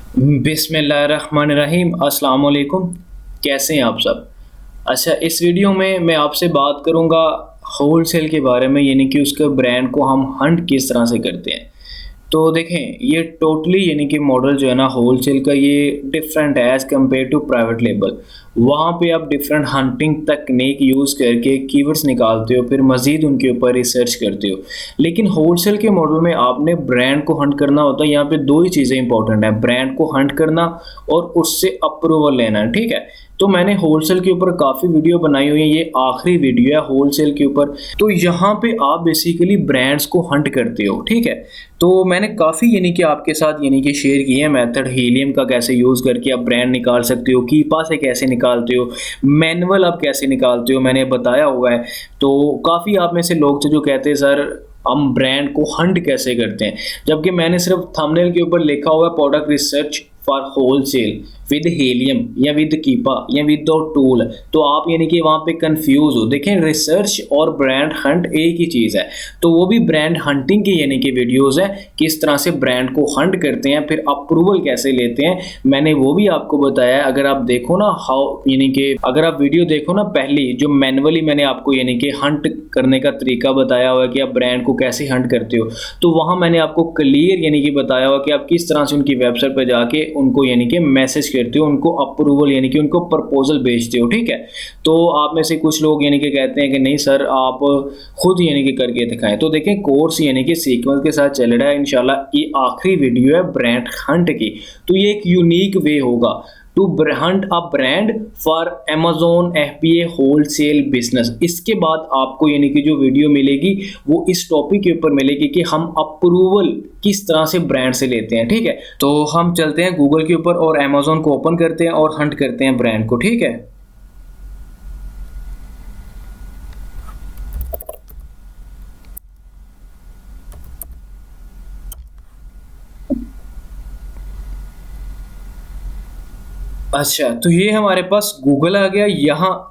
बिस्मिल्लाहिर्रहमानिर्रहीम, अस्सलाम वालेकुम। कैसे हैं आप सब? अच्छा, इस वीडियो में मैं आपसे बात करूँगा होलसेल के बारे में, यानी कि उसके ब्रांड को हम हंट किस तरह से करते हैं। तो देखें, ये टोटली यानी कि मॉडल जो है ना होलसेल का, ये डिफरेंट है as compare to private label. वहाँ पे आप डिफरेंट हंटिंग तकनीक यूज़ करके कीवर्ड्स निकालते हो, फिर मज़ीद उनके ऊपर रिसर्च करते हो। लेकिन होलसेल के मॉडल में आपने ब्रांड को हंट करना होता है। यहाँ पे 2 ही चीज़ें इंपॉर्टेंट हैं, ब्रांड को हंट करना और उससे अप्रूवल लेना, ठीक है? तो मैंने होलसेल के ऊपर काफ़ी वीडियो बनाई हुई है, ये आखिरी वीडियो है होलसेल के ऊपर। तो यहाँ पे आप बेसिकली ब्रांड्स को हंट करते हो, ठीक है? तो मैंने काफ़ी यानी कि आपके साथ यानी कि शेयर किए हैं मेथड, हीलियम का कैसे यूज़ करके आप ब्रांड निकाल सकते हो, कीपा से कैसे निकालते हो, मैनुअल आप कैसे निकालते हो, मैंने बताया हुआ है। तो काफ़ी आप में से लोग थे जो कहते हैं सर हम ब्रांड को हंट कैसे करते हैं, जबकि मैंने सिर्फ थंबनेल के ऊपर लिखा हुआ है product research for wholesale with helium या विद कीपा या विद टूल। तो आप यानी कि वहाँ पे कंफ्यूज हो। देखें, रिसर्च और ब्रांड हंट एक ही चीज़ है। तो वो भी ब्रांड हंटिंग की यानी कि वीडियोज़ है, किस तरह से ब्रांड को हंट करते हैं, फिर अप्रूवल कैसे लेते हैं, मैंने वो भी आपको बताया है। अगर आप देखो ना हाउ यानी कि अगर आप वीडियो देखो ना, पहली जो मैनुअली मैंने आपको यानी कि हंट करने का तरीका बताया हुआ है कि आप ब्रांड को कैसे हंट करते हो, तो वहाँ मैंने आपको क्लियर यानी कि बताया हुआ कि आप किस तरह से उनकी वेबसाइट पर जाके उनको यानी कि मैसेज करते हो, उनको अप्रूवल यानी कि उनको प्रपोजल भेजते हो, ठीक है? तो आप में से कुछ लोग यानी कि कहते हैं कि नहीं सर आप खुद यानी कि करके दिखाएं। तो देखें, कोर्स यानी कि सीक्वेंस के साथ चल रहा है। इंशाल्लाह ये आखिरी वीडियो है ब्रांड हंट की, तो ये एक यूनिक वे होगा to hunt a brand for Amazon FBA wholesale business. इसके बाद आपको यानी कि जो वीडियो मिलेगी वो इस टॉपिक के ऊपर मिलेगी कि हम अप्रूवल किस तरह से ब्रांड से लेते हैं, ठीक है? तो हम चलते हैं गूगल के ऊपर और अमेज़न को ओपन करते हैं और हंट करते हैं ब्रांड को, ठीक है? अच्छा, तो ये हमारे पास गूगल आ गया यहाँ।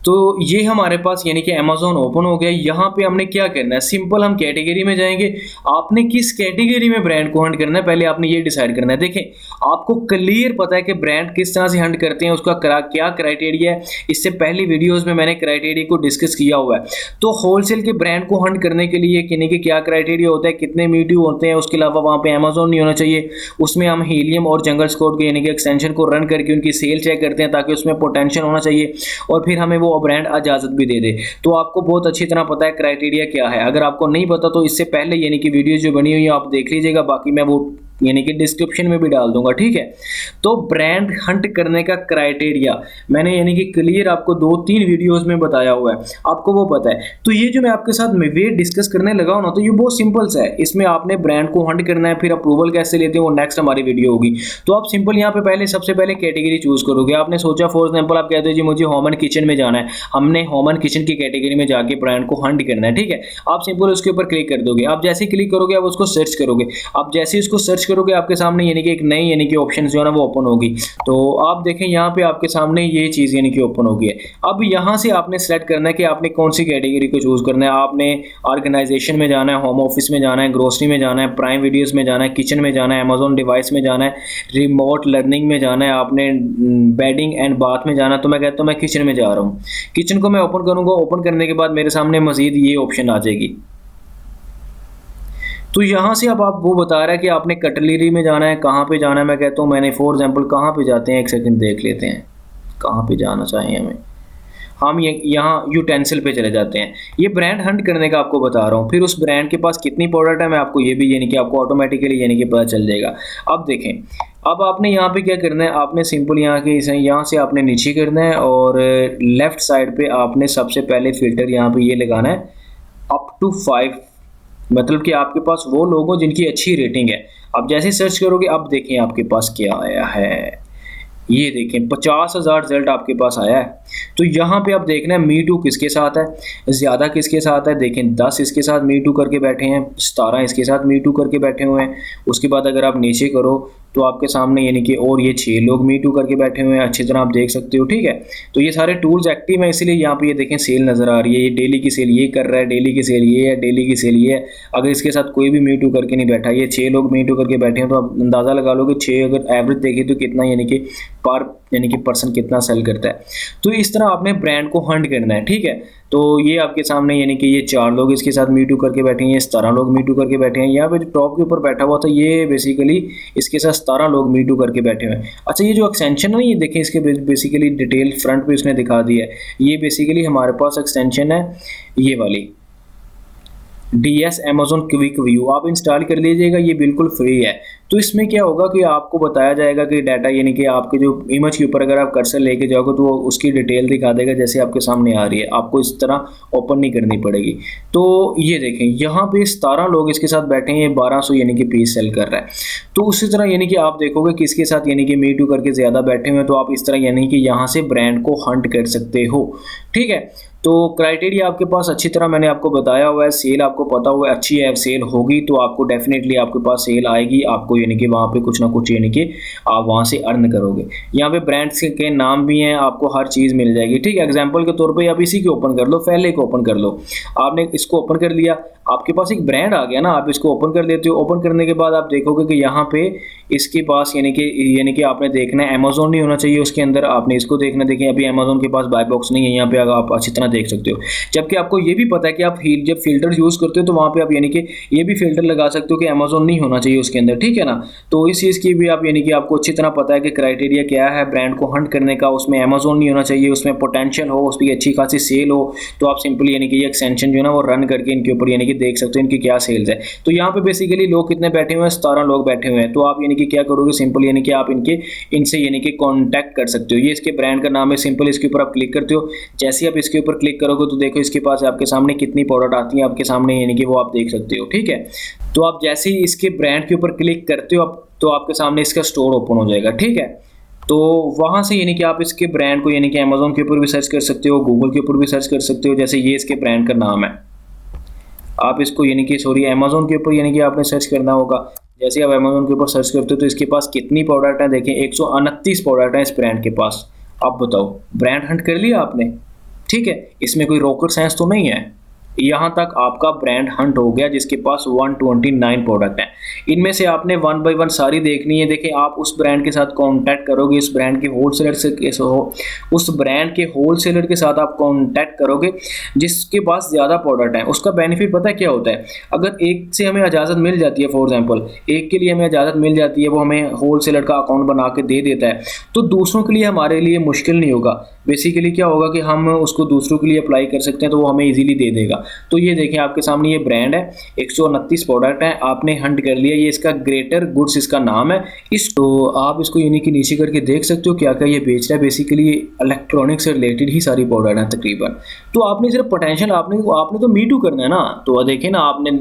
तो ये हमारे पास यानी कि अमेज़न ओपन हो गया। यहाँ पे हमने क्या करना है, सिंपल हम कैटेगरी में जाएँगे। आपने किस कैटेगरी में ब्रांड को हंट करना है, पहले आपने ये डिसाइड करना है। देखें, आपको क्लियर पता है कि ब्रांड किस तरह से हंट करते हैं, उसका क्या क्राइटेरिया है। इससे पहली वीडियोज़ में मैंने क्राइटेरिया को डिस्कस किया हुआ है। तो होलसेल के ब्रांड को हंट करने के लिए यानी कि क्या क्राइटेरिया होता है, कितने मीडियो होते हैं, उसके अलावा वहाँ पे अमेज़न नहीं होना चाहिए। उसमें हम हीलियम और जंगल स्क्वाड को यानी कि एक्सटेंशन को रन करके उनकी सेल चेक करते हैं, ताकि उसमें पोटेंशियल होना चाहिए और फिर हमें वो ब्रांड इजाज़त भी दे दे। तो आपको बहुत अच्छी तरह पता है क्राइटेरिया क्या है। अगर आपको नहीं पता तो इससे पहले यानी कि वीडियो जो बनी हुई है आप देख लीजिएगा, बाकी मैं वो यानी कि डिस्क्रिप्शन में भी डाल दूंगा, ठीक है? तो ब्रांड हंट करने का क्राइटेरिया मैंने यानी कि क्लियर आपको 2-3 वीडियोस में बताया हुआ है, आपको वो पता है। तो ये जो मैं आपके साथ में वे डिस्कस करने लगा हूं ना, तो ये बहुत सिंपल सा है। इसमें आपने ब्रांड को हंट करना है, फिर अप्रूवल कैसे लेते हैं वो नेक्स्ट हमारी वीडियो होगी। तो आप सिंपल यहाँ पे पहले सबसे पहले कैटेगरी चूज करोगे। आपने सोचा फॉर एग्जाम्पल आप कहते हो जी मुझे होम एंड किचन में जाना है, हमने होम एंड किचन की कैटेगरी में जाके ब्रांड को हंट करना है, ठीक है? आप सिंपल उसके ऊपर क्लिक कर दोगे। आप जैसे क्लिक करोगे आप उसको सर्च करोगे। आप जैसे ही उसको सर्च करोगे आपके सामने यानी कि एक नई यानी कि ऑप्शन जो है ना वो ओपन होगी। तो आप देखें यहाँ पे आपके सामने ये चीज़ यानी कि ओपन हो गई है। अब यहाँ से आपने सेलेक्ट करना है कि आपने कौन सी कैटेगरी को चूज़ करना है। आपने ऑर्गेनाइजेशन में जाना है, होम ऑफिस में जाना है, ग्रोसरी में जाना है, प्राइम वीडियोस में जाना है, किचन में जाना है, अमेजोन डिवाइस में जाना है, रिमोट लर्निंग में जाना है, आपने बेडिंग एंड बाथ में जाना है। तो मैं कहता हूँ मैं किचन में जा रहा हूँ। किचन को मैं ओपन करूँगा। ओपन करने के बाद मेरे सामने मजीद ये ऑप्शन आ जाएगी। तो यहाँ से अब आप वो बता रहा है कि आपने कटलरी में जाना है, कहाँ पे जाना है। मैं कहता हूँ मैंने फॉर एग्जांपल कहाँ पे जाते हैं, एक सेकंड देख लेते हैं कहाँ पे जाना चाहिए हमें। हम ये यहाँ यूटेंसिल पे चले जाते हैं। ये ब्रांड हंट करने का आपको बता रहा हूँ। फिर उस ब्रांड के पास कितनी प्रोडक्ट है मैं आपको ये भी यानी कि आपको ऑटोमेटिकली यानी कि पता चल जाएगा। अब देखें, अब आपने यहाँ पे क्या करना है, आपने सिंपल यहाँ से आपने नीचे करना है और लेफ्ट साइड पे आपने सबसे पहले फिल्टर यहाँ पे ये लगाना है अप टू 5, मतलब कि आपके पास वो लोग हो जिनकी अच्छी रेटिंग है। अब जैसे सर्च करोगे अब देखें आपके पास क्या आया है। ये देखें 50,000 रिजल्ट आपके पास आया है। तो यहाँ पे आप देखना है मी टू किसके साथ है, ज़्यादा किसके साथ है। देखें 10 इसके साथ मी टू करके बैठे हैं, 17 इसके साथ मी टू करके बैठे हुए हैं। उसके बाद अगर आप नीचे करो तो आपके सामने यानी कि और ये 6 लोग मी टू करके बैठे हुए हैं, अच्छी तरह आप देख सकते हो, ठीक है। तो ये सारे टूल्स एक्टिव हैं, इसलिए यहाँ पे ये देखें सेल नज़र आ रही है, ये डेली की सेल ये कर रहा है, डेली की सेल ये है, डेली की सेल ये है। अगर इसके साथ कोई भी मी टू करके नहीं बैठा, ये 6 लोग मी टू करके बैठे हैं, तो आप अंदाज़ा लगा लो कि 6 अगर एवरेज देखें तो कितना यानी कि पर्सन कितना सेल करता है। तो इस तरह आपने ब्रांड को हंट करना है, ठीक है। तो ये आपके सामने यानी कि ये 4 लोग इसके साथ मी टू करके बैठे हैं, ये 17 लोग मी टू करके बैठे हैं। यहाँ पे जो टॉप के ऊपर बैठा हुआ था ये बेसिकली इसके साथ 17 लोग मी टू करके बैठे हुए हैं। अच्छा, ये जो एक्सटेंशन है ना, ये देखें इसके बेसिकली डिटेल फ्रंट पे इसने दिखा दिया है। ये बेसिकली हमारे पास एक्सटेंशन है ये वाली DS Amazon क्विक व्यू, आप इंस्टॉल कर लीजिएगा, ये बिल्कुल फ्री है। तो इसमें क्या होगा कि आपको बताया जाएगा कि डाटा यानी कि आपके जो इमेज के ऊपर अगर आप कर्सर लेके जाओगे तो वो उसकी डिटेल दिखा देगा जैसे आपके सामने आ रही है, आपको इस तरह ओपन नहीं करनी पड़ेगी। तो ये देखें यहाँ पे 17 लोग इसके साथ बैठे हैं, ये 1200 यानी कि पीस सेल कर रहा है। तो उसी तरह यानी कि आप देखोगे किसके साथ यानी कि मी टू करके ज़्यादा बैठे हुए हैं, तो आप इस तरह यानी कि यहाँ से ब्रांड को हंट कर सकते हो, ठीक है। तो क्राइटेरिया आपके पास अच्छी तरह मैंने आपको बताया हुआ है, सेल आपको पता हुआ है, अच्छी है सेल होगी तो आपको डेफिनेटली आपके पास सेल आएगी, आपको यानी कि वहाँ पे कुछ ना कुछ यानी कि आप वहाँ से अर्न करोगे। यहाँ पे ब्रांड्स के नाम भी हैं, आपको हर चीज़ मिल जाएगी, ठीक है। एग्जांपल के तौर पे आप इसी को ओपन कर लो, पहले को ओपन कर लो। आपने इसको ओपन कर लिया, आपके पास एक ब्रांड आ गया ना, आप इसको ओपन कर लेते हो। ओपन करने के बाद आप देखोगे कि यहाँ पे इसके पास यानी कि आपने देखना है अमेजोन नहीं होना चाहिए उसके अंदर, आपने इसको देखना। देखें अभी अमेजोन के पास बाय बॉक्स नहीं है, यहाँ पे आप अच्छी तरह देख सकते हो। जबकि आपको ये भी पता है कि आप जब फिल्टर यूज़ करते हो तो वहाँ पे आप यानी कि ये भी फिल्टर लगा सकते हो कि अमेजोन नहीं होना चाहिए उसके अंदर, ठीक है ना। तो इस चीज़ की भी आप यानी कि आपको अच्छी तरह पता है कि क्राइटेरिया क्या है ब्रांड को हंट करने का, उसमें अमेजोन नहीं होना चाहिए, उसमें पोटेंशियल हो, उसकी अच्छी खासी सेल हो। तो आप सिंपली यानी कि ये एक्सटेंशन जो है ना वो रन करके इनके ऊपर यानी कि देख सकते हो इनकी क्या सेल्स है। तो यहाँ पे बेसिकली लोग कितने बैठे हुए हैं, 17 लोग बैठे हुए हैं। तो आप यानी कि क्या करोगे, सिंपल यानी कि आप इनसे यानी कि कांटेक्ट कर सकते हो। ये इसके ब्रांड का नाम है, सिंपल इसके ऊपर आप क्लिक करते हो। जैसे आप इसके ऊपर क्लिक करोगे तो देखो इसके पास आपके सामने कितनी प्रोडक्ट आती है आपके सामने, यानी कि वो आप देख सकते हो, ठीक है। तो आप जैसे ही इसके ब्रांड के ऊपर क्लिक करते हो तो आपके सामने इसका स्टोर ओपन हो जाएगा, ठीक है। तो वहाँ से यानी कि आप इसके ब्रांड को यानी कि अमेजोन के ऊपर भी सर्च कर सकते हो, गूगल के ऊपर भी सर्च कर सकते हो। जैसे ये इसके ब्रांड का नाम है, आप इसको यानी कि अमेजोन के ऊपर यानी कि आपने सर्च करना होगा। जैसे आप अमेजोन के ऊपर सर्च करते हो तो इसके पास कितनी प्रोडक्ट है, देखें 129 प्रोडक्ट है इस ब्रांड के पास। अब बताओ ब्रांड हंट कर लिया आपने, ठीक है। इसमें कोई रॉकेट साइंस तो नहीं है, यहाँ तक आपका ब्रांड हंट हो गया जिसके पास 129 प्रोडक्ट हैं। इनमें से आपने 1 बाय 1 सारी देखनी है। देखिए आप उस ब्रांड के साथ कांटेक्ट करोगे, इस ब्रांड के होलसेलर से उस ब्रांड के होलसेलर के साथ आप कांटेक्ट करोगे जिसके पास ज़्यादा प्रोडक्ट हैं। उसका बेनिफिट पता है क्या होता है, अगर एक से हमें इजाज़त मिल जाती है, फॉर एग्जाम्पल एक के लिए हमें इजाज़त मिल जाती है, वो हमें होलसेलर का अकाउंट बना के दे देता है, तो दूसरों के लिए हमारे लिए मुश्किल नहीं होगा। बेसिकली क्या होगा कि हम उसको दूसरों के लिए अप्लाई कर सकते हैं, तो वो हमें ईजिली दे देगा। तो ये देखें आपके सामने ये ब्रांड है, 129 प्रोडक्ट है, आपने हंट कर लिया। ये इसका ग्रेटर गुड्स इसका नाम है। तो आप इसको यानी कि नीचे करके देख सकते हो क्या क्या ये बेच रहा है। बेसिकली इलेक्ट्रॉनिक्स से रिलेटेड ही सारी प्रोडक्ट है तकरीबन। तो आपने सिर्फ पोटेंशियल आपने तो मी टू करना है ना। तो देखें ना, आपने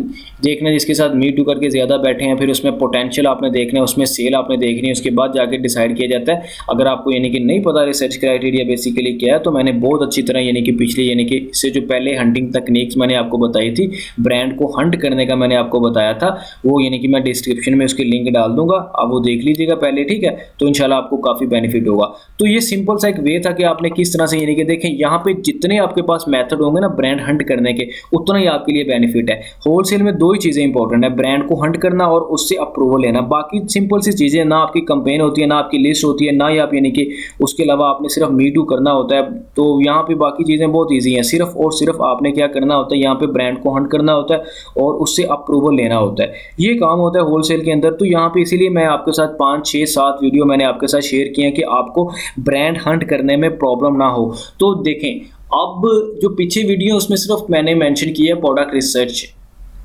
देखना जिसके साथ मी टू करके ज़्यादा बैठे हैं, फिर उसमें पोटेंशियल आपने देखना है, उसमें सेल आपने देखनी है, उसके बाद जाके डिसाइड किया जाता है। अगर आपको यानी कि नहीं पता रिसर्च क्राइटेरिया बेसिकली क्या है, तो मैंने बहुत अच्छी तरह यानी कि पिछले यानी कि इससे जो पहले हंटिंग तकनीक्स मैंने आपको बताई थी, ब्रांड को हंट करने का मैंने आपको बताया था, वो यानी कि मैं डिस्क्रिप्शन में उसकी लिंक डाल दूंगा, आप वो देख लीजिएगा पहले, ठीक है। तो इंशाल्लाह आपको काफ़ी बेनिफिट होगा। तो ये सिंपल सा एक वे था कि आपने किस तरह से यानी कि देखें यहाँ पे जितने आपके पास मेथड होंगे ना ब्रांड हंट करने के, उतना ही आपके लिए बेनिफिट है। होलसेल में 2 ही चीज़ें इंपॉर्टेंट है, ब्रांड को हंट करना और उससे अप्रूवल लेना। बाकी सिंपल सी चीज़ें, ना आपकी कंपेन होती है, ना आपकी लिस्ट होती है, ना ही आप यानी कि उसके अलावा आपने सिर्फ मी टू करना होता है। तो यहाँ पे बाकी चीज़ें बहुत ईजी हैं, सिर्फ और सिर्फ आपने क्या करना होता है, यहाँ पे ब्रांड को हंट करना होता है और उससे अप्रूवल लेना होता है। ये काम होता है होलसेल के अंदर। तो यहाँ पे इसीलिए मैं आपके साथ 5, 6, 7 वीडियो मैंने आपके साथ शेयर किए हैं कि आपको ब्रांड हंट करने में प्रॉब्लम ना हो। तो देखें अब जो पीछे वीडियो उसमें सिर्फ मैंने मेंशन किया है प्रोडक्ट रिसर्च,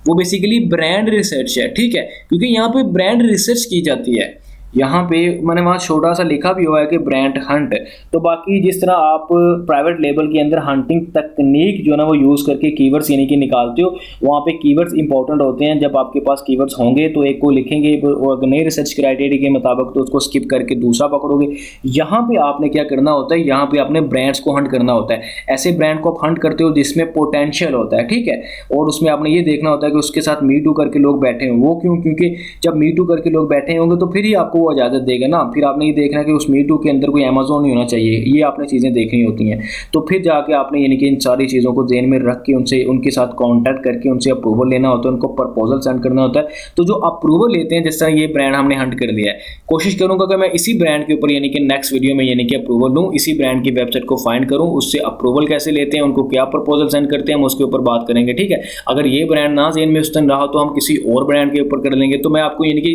वो बेसिकली ब्रांड रिसर्च है, ठीक है। क्योंकि यहाँ पे ब्रांड रिसर्च की जाती है, यहाँ पे मैंने वहाँ छोटा सा लिखा भी हुआ है कि ब्रांड हंट। तो बाकी जिस तरह आप प्राइवेट लेबल के अंदर हंटिंग तकनीक जो है ना वो यूज़ करके कीवर्ड्स यानी कि निकालते हो, वहाँ पे कीवर्ड्स इंपॉर्टेंट होते हैं। जब आपके पास कीवर्ड्स होंगे तो एक को लिखेंगे, और अगर नए रिसर्च क्राइटेरिया के मुताबिक तो उसको स्किप करके दूसरा पकड़ोगे। यहाँ पे आपने क्या करना होता है, यहाँ पे आपने ब्रांड्स को हंट करना होता है। ऐसे ब्रांड को आप हंट करते हो जिसमें पोटेंशियल होता है, ठीक है। और उसमें आपने ये देखना होता है कि उसके साथ मी टू करके लोग बैठे हों। वो क्यों? क्योंकि जब मी टू करके लोग बैठे होंगे तो फिर ही आपको वो इजाज़त देगा ना। फिर आपने ये देखना कि उस मी टू के अंदर कोई अमेज़न नहीं होना चाहिए, ये आपने चीज़ें देखनी होती हैं। तो फिर जाके आपने यानी कि इन सारी चीज़ों को ज़हन में रख के उनसे उनके साथ कॉन्टैक्ट करके उनसे अप्रूवल लेना होता है, उनको प्रपोजल सेंड करना होता है। तो जो अप्रूवल लेते हैं, जिस तरह ये ब्रांड हमने हंट कर लिया है, कोशिश करूँगा कि मैं इसी ब्रांड के ऊपर यानी कि नेक्स्ट वीडियो में यानी कि अप्रूवल लूँ, इसी ब्रांड की वेबसाइट को फाइंड करूँ, उससे अप्रूवल कैसे लेते हैं, उनको क्या प्रपोजल सेंड करते हैं, हम उसके ऊपर बात करेंगे, ठीक है। अगर ये ब्रांड ना ज़हन में उस दिन रहा तो हम किसी और ब्रांड के ऊपर कर लेंगे। तो मैं आपको यानी कि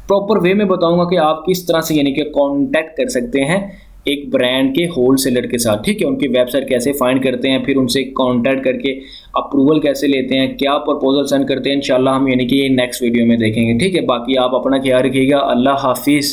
प्रॉपर वे में बताऊंगा कि आप किस तरह से यानी कि कांटेक्ट कर सकते हैं एक ब्रांड के होलसेलर के साथ, ठीक है। उनकी वेबसाइट कैसे फाइंड करते हैं, फिर उनसे कांटेक्ट करके अप्रूवल कैसे लेते हैं, क्या प्रपोजल सेंड करते हैं, इंशाल्लाह हम यानी कि ये नेक्स्ट वीडियो में देखेंगे, ठीक है। बाकी आप अपना ख्याल रखिएगा। अल्लाह हाफिज़।